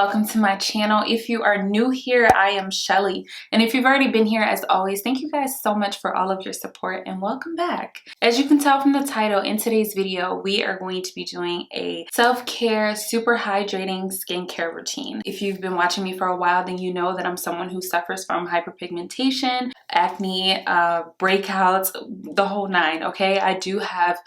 welcome to my channel. If you are new here, I am Shelly, and if you've already been here, as always, thank you guys so much for all of your support and welcome back. As you can tell from the title, in today's video we are going to be doing a self-care super hydrating skincare routine. If you've been watching me for a while, then you know that I'm someone who suffers from hyperpigmentation, acne, breakouts, the whole nine. Okay, I do have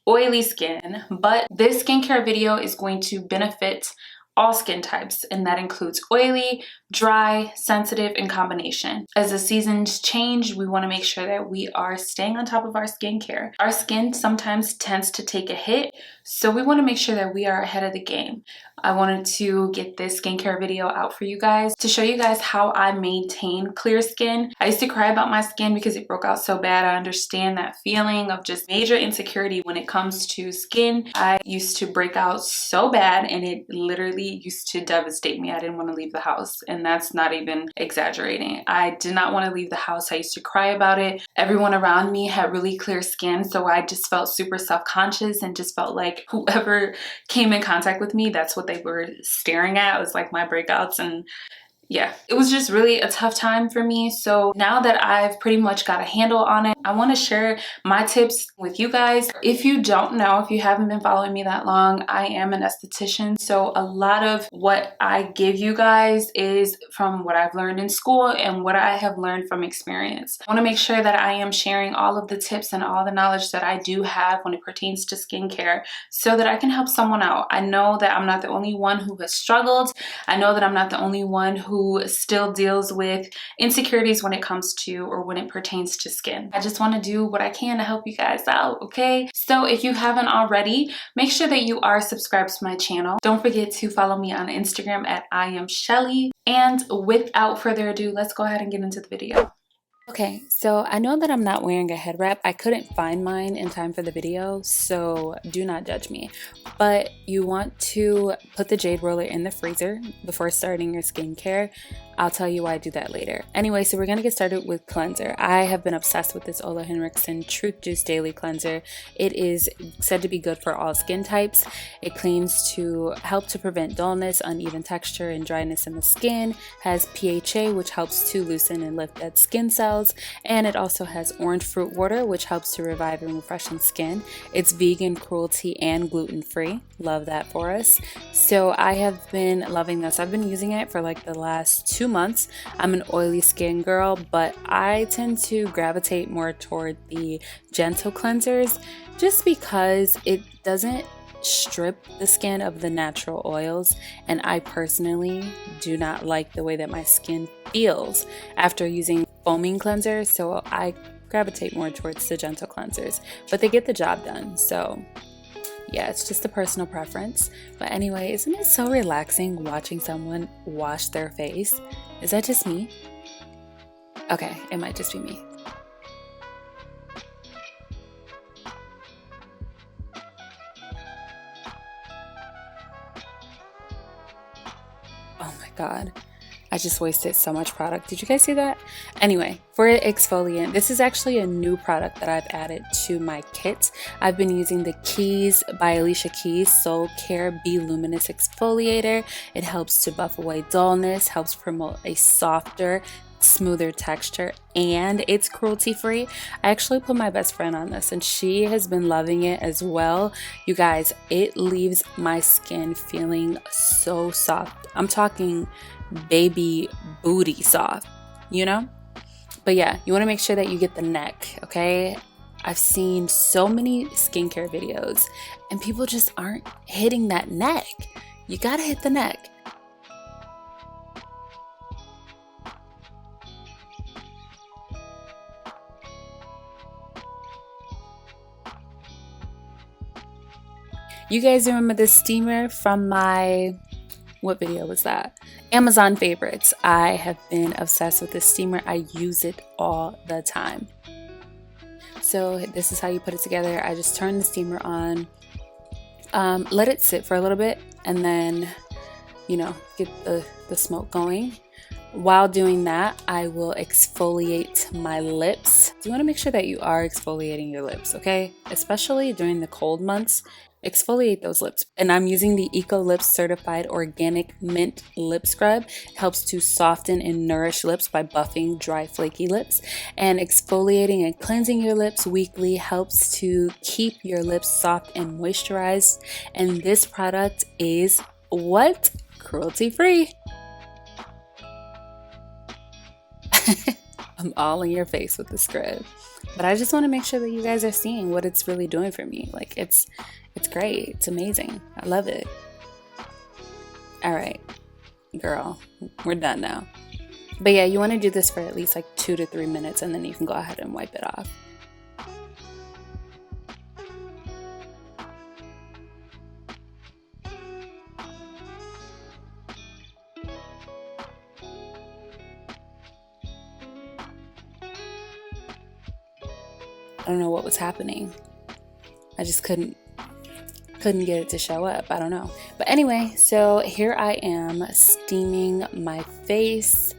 oily skin, but this skincare video is going to benefit all skin types, and that includes oily, dry, sensitive, and combination. As the seasons change, we want to make sure that we are staying on top of our skincare. Our skin sometimes tends to take a hit, so we want to make sure that we are ahead of the game. I wanted to get this skincare video out for you guys to show you guys how I maintain clear skin. I used to cry about my skin because it broke out so bad. I understand that feeling of just major insecurity when it comes to skin. I used to break out so bad and it literally used to devastate me. I didn't want to leave the house, and that's not even exaggerating. I did not want to leave the house. I used to cry about it. Everyone around me had really clear skin, so I just felt super self-conscious and just felt like whoever came in contact with me, that's what they were staring at. It was like my breakouts, and yeah, it was just really a tough time for me. So now that I've pretty much got a handle on it, I want to share my tips with you guys. If you don't know, if you haven't been following me that long, I am an esthetician. So a lot of what I give you guys is from what I've learned in school and what I have learned from experience. I want to make sure that I am sharing all of the tips and all the knowledge that I do have when it pertains to skincare so that I can help someone out. I know that I'm not the only one who has struggled. I know that I'm not the only one who still deals with insecurities when it comes to or when it pertains to skin. I just want to do what I can to help you guys out, okay? So if you haven't already, make sure that you are subscribed to my channel. Don't forget to follow me on Instagram at I am Shelly. And without further ado, let's go ahead and get into the video. Okay, so I know that I'm not wearing a head wrap. I couldn't find mine in time for the video, so do not judge me. But you want to put the Jade roller in the freezer before starting your skincare. I'll tell you why I do that later. Anyway, so we're gonna get started with cleanser. I have been obsessed with this Ole Henriksen Truth Juice Daily Cleanser. It is said to be good for all skin types. It cleans to help to prevent dullness, uneven texture, and dryness in the skin. Has PHA, which helps to loosen and lift dead skin cells. And it also has orange fruit water, which helps to revive and refreshen skin. It's vegan, cruelty, and gluten-free. Love that for us. So I have been loving this. I've been using it for like the last 2 months. I'm an oily skin girl, but I tend to gravitate more toward the gentle cleansers just because it doesn't strip the skin of the natural oils, and I personally do not like the way that my skin feels after using foaming cleansers, so I gravitate more towards the gentle cleansers, but they get the job done. So yeah, it's just a personal preference. But anyway, isn't it so relaxing watching someone wash their face? Is that just me? Okay, it might just be me. Oh my god, I just wasted so much product. Did you guys see that? Anyway, for exfoliant, this is actually a new product that I've added to my kit. I've been using the Keys by Alicia Keys Soul Care Be Luminous Exfoliator. It helps to buff away dullness, helps promote a softer, smoother texture, and it's cruelty free. I actually put my best friend on this and she has been loving it as well. You guys, it leaves my skin feeling so soft. I'm talking baby booty soft, you know? But yeah, you want to make sure that you get the neck, okay? I've seen so many skincare videos and people just aren't hitting that neck. You gotta hit the neck. You guys remember this steamer from my, what video was that? Amazon favorites. I have been obsessed with this steamer. I use it all the time. So this is how you put it together. I just turn the steamer on, let it sit for a little bit, and then, you know, get the smoke going. While doing that, I will exfoliate my lips. You want to make sure that you are exfoliating your lips, okay? Especially during the cold months. exfoliate those lips. And I'm using the Eco Lips Certified Organic Mint Lip Scrub. It helps to soften and nourish lips by buffing dry, flaky lips. And exfoliating and cleansing your lips weekly helps to keep your lips soft and moisturized. And this product is what? Cruelty-free. I'm all in your face with the scrub. But I just want to make sure that you guys are seeing what it's really doing for me. Like, it's great. It's amazing. I love it. All right, girl, we're done now. But yeah, you want to do this for at least like 2 to 3 minutes, and then you can go ahead and wipe it off. I don't know what was happening. I just couldn't get it to show up. I don't know. But anyway, so here I am steaming my face.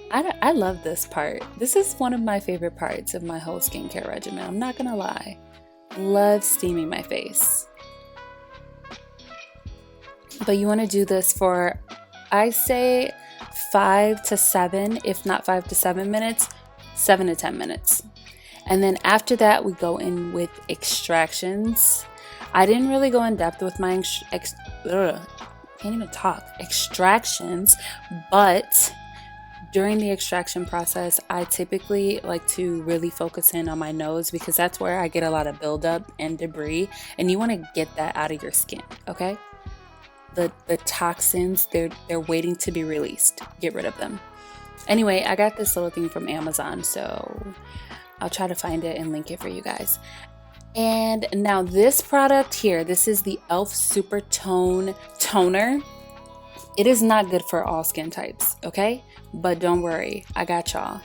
I love this part. This is one of my favorite parts of my whole skincare regimen. I'm not gonna lie. Love steaming my face. But you want to do this for, I say 5 to 7, if not 5 to 7 minutes, 7 to 10 minutes. And then after that, we go in with extractions. I didn't really go in depth with my extractions, but during the extraction process, I typically like to really focus in on my nose because that's where I get a lot of buildup and debris, and you want to get that out of your skin, okay? The toxins, they're waiting to be released. Get rid of them. Anyway, I got this little thing from Amazon, so I'll try to find it and link it for you guys. And now this product here, this is the e.l.f. Super Tone Toner. It is not good for all skin types, okay? But don't worry, I got y'all.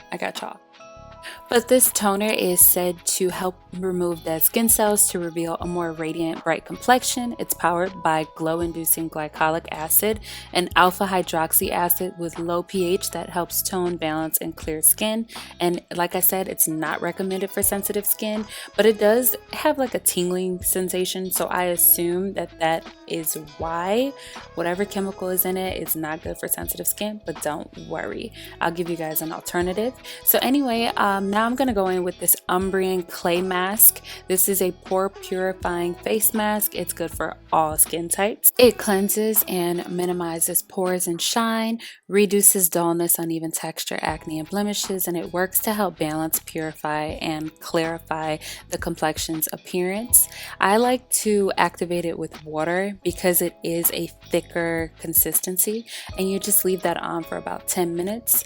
But this toner is said to help remove dead skin cells to reveal a more radiant, bright complexion. It's powered by glow-inducing glycolic acid and alpha hydroxy acid with low pH that helps tone, balance, and clear skin. And like I said, it's not recommended for sensitive skin, but it does have like a tingling sensation. So I assume that is why whatever chemical is in it is not good for sensitive skin, but don't worry. I'll give you guys an alternative. So anyway, now I'm going to go in with this Umbrian Clay Mask. This is a pore purifying face mask. It's good for all skin types. It cleanses and minimizes pores and shine, reduces dullness, uneven texture, acne, and blemishes, and it works to help balance, purify, and clarify the complexion's appearance. I like to activate it with water because it is a thicker consistency, and you just leave that on for about 10 minutes.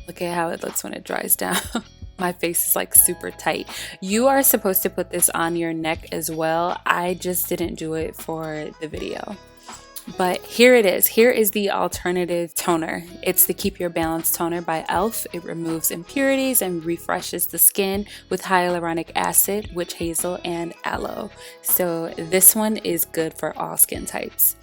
Look at how it looks when it dries down. My face is like super tight. You are supposed to put this on your neck as well. I just didn't do it for the video. But here it is. Here is the alternative toner. It's the Keep Your Balance Toner by e.l.f. It removes impurities and refreshes the skin with hyaluronic acid, witch hazel, and aloe. So this one is good for all skin types.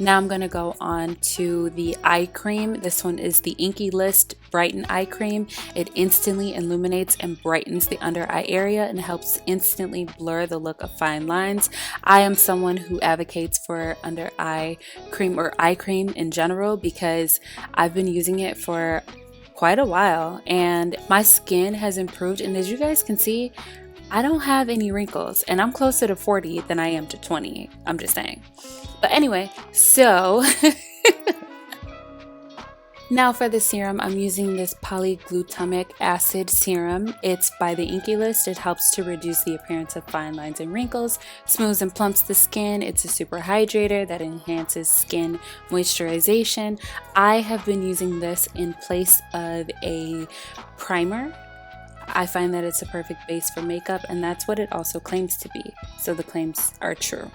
Now I'm going to go on to the eye cream. This one is the INKEY List Brighten Eye Cream. It instantly illuminates and brightens the under eye area and helps instantly blur the look of fine lines. I am someone who advocates for under eye cream or eye cream in general because I've been using it for quite a while and my skin has improved, and as you guys can see, I don't have any wrinkles and I'm closer to 40 than I am to 20. I'm just saying. But anyway, so now for the serum, I'm using this Polyglutamic acid serum. It's by the INKEY List. It helps to reduce the appearance of fine lines and wrinkles, smooths and plumps the skin. It's a super hydrator that enhances skin moisturization. I have been using this in place of a primer. I find that it's a perfect base for makeup, and that's what it also claims to be. So the claims are true.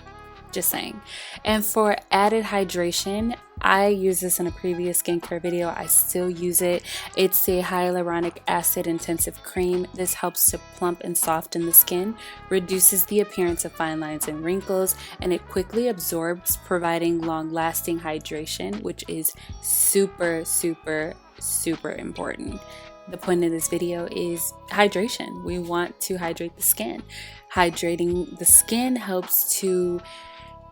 Just saying. And for added hydration, I used this in a previous skincare video. I still use it. It's a hyaluronic acid intensive cream. This helps to plump and soften the skin, reduces the appearance of fine lines and wrinkles, and it quickly absorbs, providing long-lasting hydration, which is super, super, super important. The point of this video is hydration. We want to hydrate the skin. Hydrating the skin helps to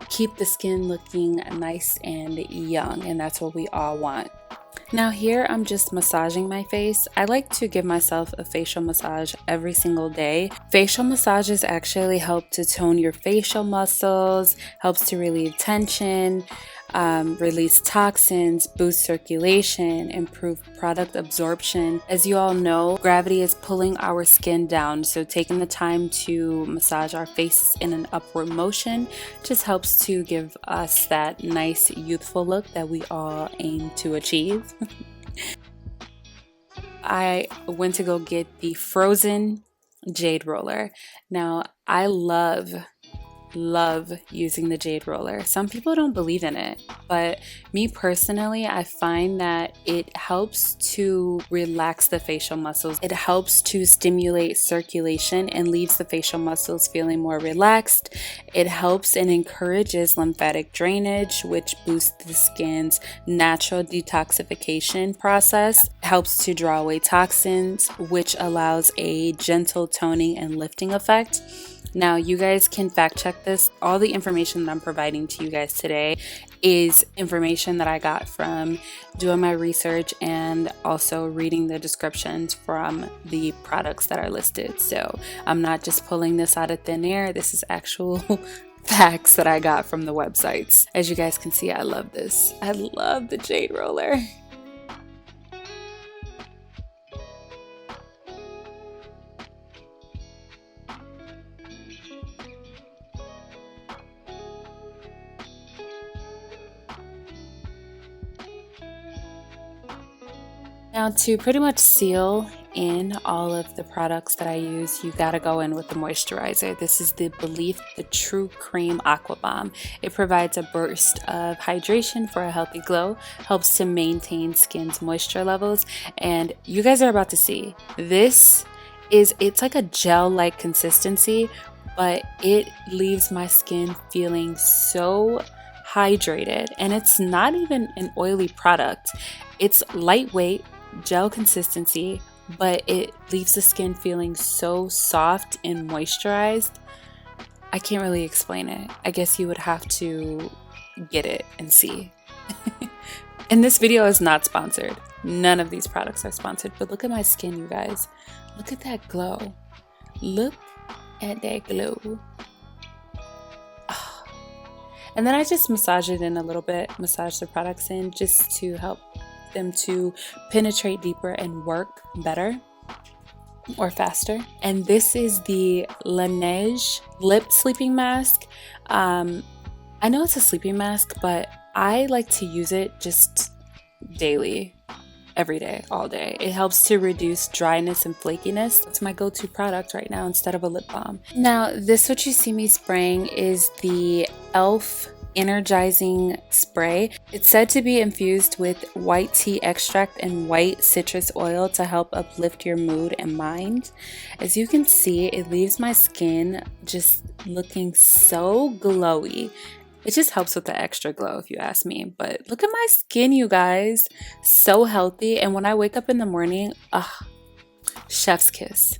keep the skin looking nice and young, and that's what we all want. Now here I'm just massaging my face. I like to give myself a facial massage every single day. Facial massages actually help to tone your facial muscles, helps to relieve tension, release toxins, boost circulation, improve product absorption. As you all know, gravity is pulling our skin down, so taking the time to massage our faces in an upward motion just helps to give us that nice youthful look that we all aim to achieve. I went to go get the frozen Jade roller. Now I love using the Jade roller. Some people don't believe in it, but me personally, I find that it helps to relax the facial muscles. It helps to stimulate circulation and leaves the facial muscles feeling more relaxed. It helps and encourages lymphatic drainage, which boosts the skin's natural detoxification process. It helps to draw away toxins, which allows a gentle toning and lifting effect. Now, you guys can fact check this. All the information that I'm providing to you guys today is information that I got from doing my research and also reading the descriptions from the products that are listed. So I'm not just pulling this out of thin air. This is actual facts that I got from the websites. As you guys can see, I love this. I love the Jade roller. Now, to pretty much seal in all of the products that I use, you gotta go in with the moisturizer. This is the Belief the True Cream Aqua Bomb. It provides a burst of hydration for a healthy glow, helps to maintain skin's moisture levels, and you guys are about to see. It's like a gel-like consistency, but it leaves my skin feeling so hydrated, and it's not even an oily product. It's lightweight, gel consistency, but it leaves the skin feeling so soft and moisturized. I can't really explain it. I guess you would have to get it and see. And this video is not sponsored. None of these products are sponsored, but look at my skin, you guys. Look at that glow. Look at that glow. Oh. And then I just massage it in a little bit, massage the products in just to help them to penetrate deeper and work better or faster. And this is the Laneige lip sleeping mask. I know it's a sleeping mask, but I like to use it just daily, every day, all day. It helps to reduce dryness and flakiness. It's my go-to product right now instead of a lip balm. Now, this what you see me spraying is the e.l.f. Energizing spray. It's said to be infused with white tea extract and white citrus oil to help uplift your mood and mind. As you can see, it leaves my skin just looking so glowy. It just helps with the extra glow if you ask me. But look at my skin, you guys. So healthy. And when I wake up in the morning, chef's kiss.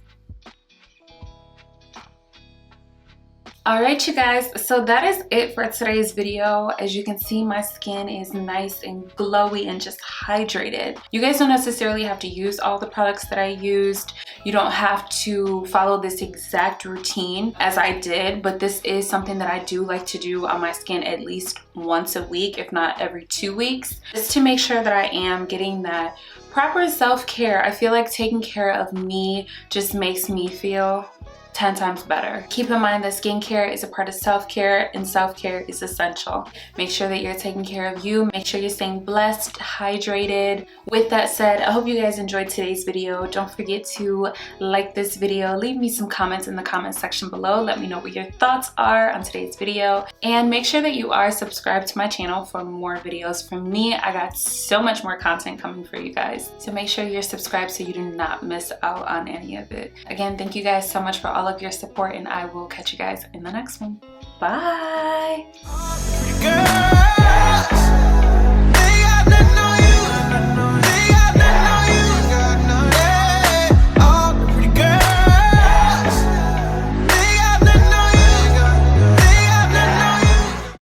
Alright you guys, so that is it for today's video. As you can see, my skin is nice and glowy and just hydrated. You guys don't necessarily have to use all the products that I used. You don't have to follow this exact routine as I did, but this is something that I do like to do on my skin at least once a week, if not every 2 weeks, just to make sure that I am getting that proper self-care. I feel like taking care of me just makes me feel 10 times better. Keep in mind that skincare is a part of self-care, and self-care is essential. Make sure that you're taking care of you. Make sure you're staying blessed, hydrated. With that said, I hope you guys enjoyed today's video. Don't forget to like this video. Leave me some comments in the comment section below. Let me know what your thoughts are on today's video. And make sure that you are subscribed to my channel for more videos from me. I got so much more content coming for you guys. So make sure you're subscribed so you do not miss out on any of it. Again, thank you guys so much for all of your support, and I will catch you guys in the next one. Bye!